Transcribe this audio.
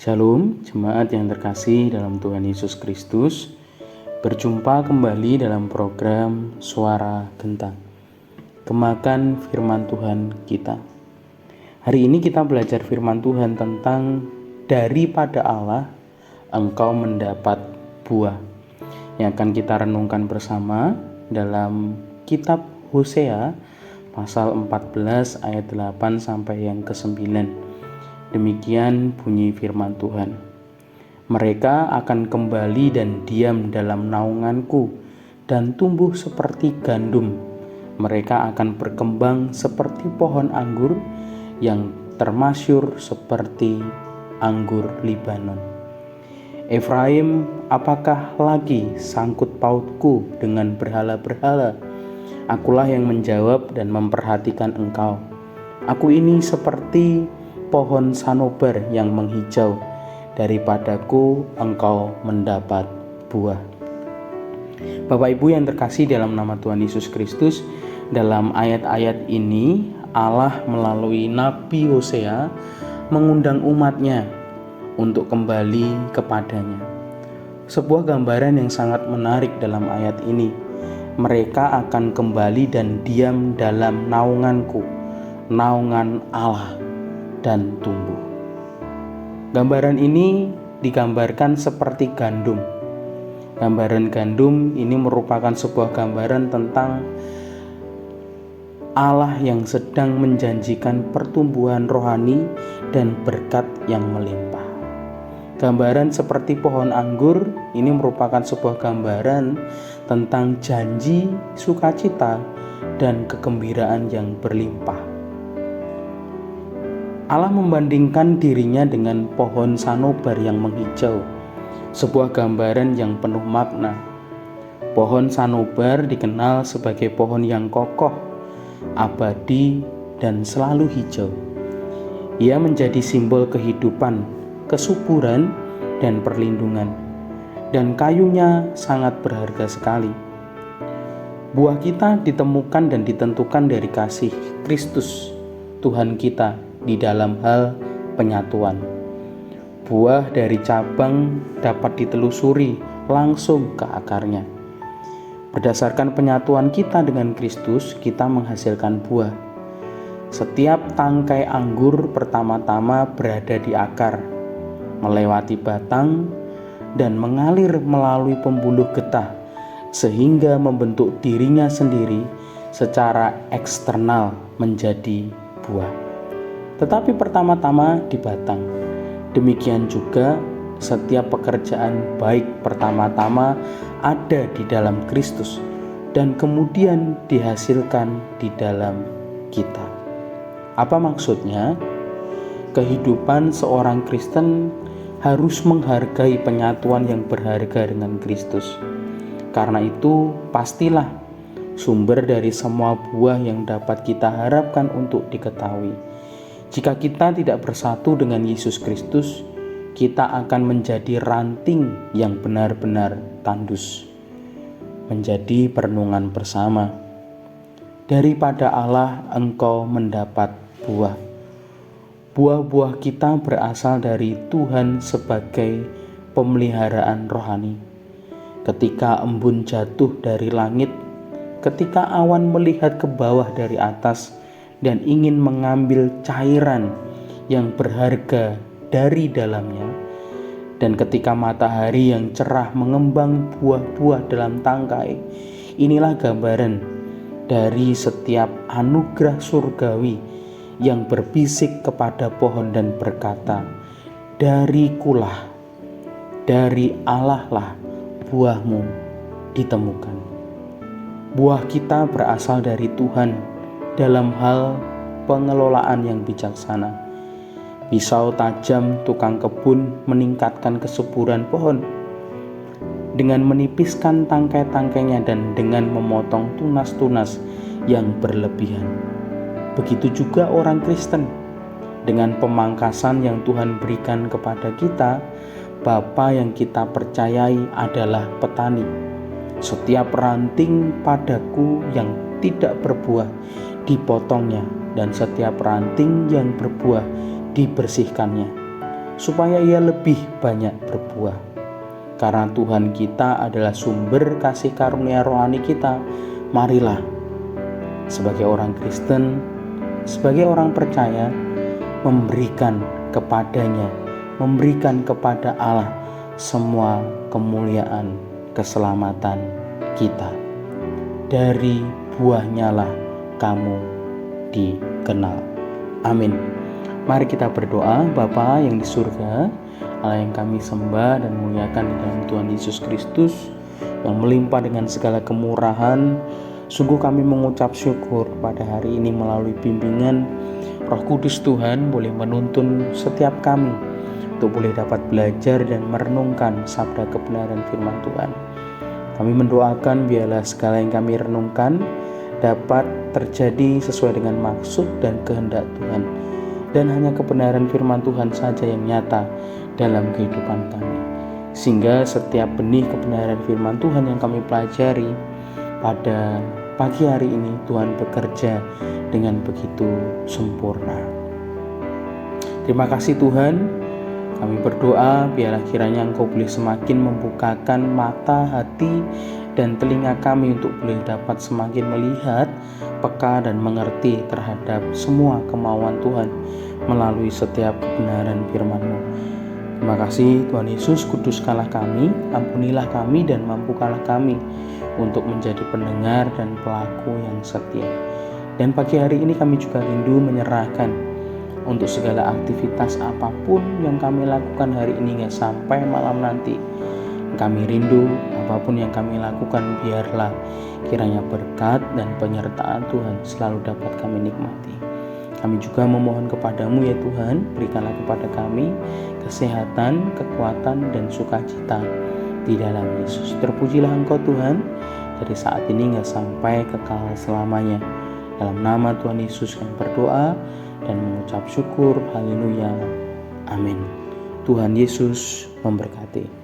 Shalom, jemaat yang terkasih dalam Tuhan Yesus Kristus. Berjumpa kembali dalam program Suara Gentang, Kemakan Firman Tuhan kita. Hari ini kita belajar firman Tuhan tentang daripada Allah engkau mendapat buah, yang akan kita renungkan bersama dalam kitab Hosea pasal 14 ayat 8 sampai yang ke-9. Demikian bunyi firman Tuhan. Mereka akan kembali dan diam dalam naunganku dan tumbuh seperti gandum. Mereka akan berkembang seperti pohon anggur yang termasyur seperti anggur Libanon. Efraim, apakah lagi sangkut pautku dengan berhala-berhala? Akulah yang menjawab dan memperhatikan engkau. Aku ini seperti pohon sanobar yang menghijau, daripadaku engkau mendapat buah. Bapak Ibu yang terkasih dalam nama Tuhan Yesus Kristus, dalam ayat-ayat ini Allah melalui Nabi Hosea mengundang umatnya untuk kembali kepadanya. Sebuah gambaran yang sangat menarik dalam ayat ini. Mereka akan kembali dan diam dalam naunganku, naungan Allah, dan tumbuh. Gambaran ini digambarkan seperti gandum. Gambaran gandum ini merupakan sebuah gambaran tentang Allah yang sedang menjanjikan pertumbuhan rohani dan berkat yang melimpah. Gambaran seperti pohon anggur ini merupakan sebuah gambaran tentang janji, sukacita, dan kegembiraan yang berlimpah. Allah membandingkan dirinya dengan pohon sanobar yang menghijau, sebuah gambaran yang penuh makna. Pohon sanobar dikenal sebagai pohon yang kokoh, abadi, dan selalu hijau. Ia menjadi simbol kehidupan, kesuburan, dan perlindungan, dan kayunya sangat berharga sekali. Buah kita ditemukan dan ditentukan dari kasih Kristus, Tuhan kita, di dalam hal penyatuan. Buah dari cabang dapat ditelusuri langsung ke akarnya. Berdasarkan penyatuan kita dengan Kristus, kita menghasilkan buah. Setiap tangkai anggur pertama-tama berada di akar, melewati batang, dan mengalir melalui pembuluh getah, sehingga membentuk dirinya sendiri secara eksternal menjadi buah. Tetapi pertama-tama di batang. Demikian juga setiap pekerjaan baik pertama-tama ada di dalam Kristus dan kemudian dihasilkan di dalam kita. Apa maksudnya? Kehidupan seorang Kristen harus menghargai penyatuan yang berharga dengan Kristus. Karena itu, pastilah sumber dari semua buah yang dapat kita harapkan untuk diketahui. Jika kita tidak bersatu dengan Yesus Kristus, kita akan menjadi ranting yang benar-benar tandus. Menjadi perenungan bersama. Daripada Allah engkau mendapat buah. Buah-buah kita berasal dari Tuhan sebagai pemeliharaan rohani. Ketika embun jatuh dari langit, ketika awan melihat ke bawah dari atas dan ingin mengambil cairan yang berharga dari dalamnya, dan ketika matahari yang cerah mengembang buah-buah dalam tangkai, inilah gambaran dari setiap anugerah surgawi yang berbisik kepada pohon dan berkata, "Darikulah, dari Allah lah buahmu ditemukan." Buah kita berasal dari Tuhan dalam hal pengelolaan yang bijaksana. Pisau tajam tukang kebun meningkatkan kesuburan pohon dengan menipiskan tangkai-tangkainya dan dengan memotong tunas-tunas yang berlebihan. Begitu juga orang Kristen, dengan pemangkasan yang Tuhan berikan kepada kita, Bapa yang kita percayai adalah petani. Setiap ranting padaku yang tidak berbuah dipotongnya, dan setiap ranting yang berbuah dibersihkannya, supaya ia lebih banyak berbuah. Karena Tuhan kita adalah sumber kasih karunia rohani kita, marilah sebagai orang Kristen, sebagai orang percaya, memberikan kepadanya, memberikan kepada Allah semua kemuliaan, keselamatan kita. Dari buahnya lah kamu dikenal. Amin. Mari kita berdoa. Bapa yang di surga, Allah yang kami sembah dan muliakan di dalam Tuhan Yesus Kristus yang melimpah dengan segala kemurahan, sungguh kami mengucap syukur pada hari ini melalui bimbingan Roh Kudus Tuhan boleh menuntun setiap kami untuk boleh dapat belajar dan merenungkan sabda kebenaran firman Tuhan. Kami mendoakan biarlah segala yang kami renungkan dapat terjadi sesuai dengan maksud dan kehendak Tuhan, dan hanya kebenaran firman Tuhan saja yang nyata dalam kehidupan kami, sehingga setiap benih kebenaran firman Tuhan yang kami pelajari pada pagi hari ini, Tuhan bekerja dengan begitu sempurna. Terima kasih Tuhan. Kami berdoa biarlah kiranya Engkau boleh semakin membukakan mata, hati, dan telinga kami untuk boleh dapat semakin melihat, peka, dan mengerti terhadap semua kemauan Tuhan melalui setiap kebenaran firman-Mu. Terima kasih Tuhan Yesus, kuduskanlah kami, ampunilah kami, dan mampukanlah kami untuk menjadi pendengar dan pelaku yang setia. Dan pagi hari ini kami juga rindu menyerahkan untuk segala aktivitas apapun yang kami lakukan hari ini hingga sampai malam nanti. Kami rindu apapun yang kami lakukan biarlah kiranya berkat dan penyertaan Tuhan selalu dapat kami nikmati. Kami juga memohon kepadamu ya Tuhan, berikanlah kepada kami kesehatan, kekuatan, dan sukacita di dalam Yesus. Terpujilah Engkau Tuhan dari saat ini hingga sampai kekal selamanya. Dalam nama Tuhan Yesus kami berdoa dan mengucap syukur. Haleluya. Amin. Tuhan Yesus memberkati.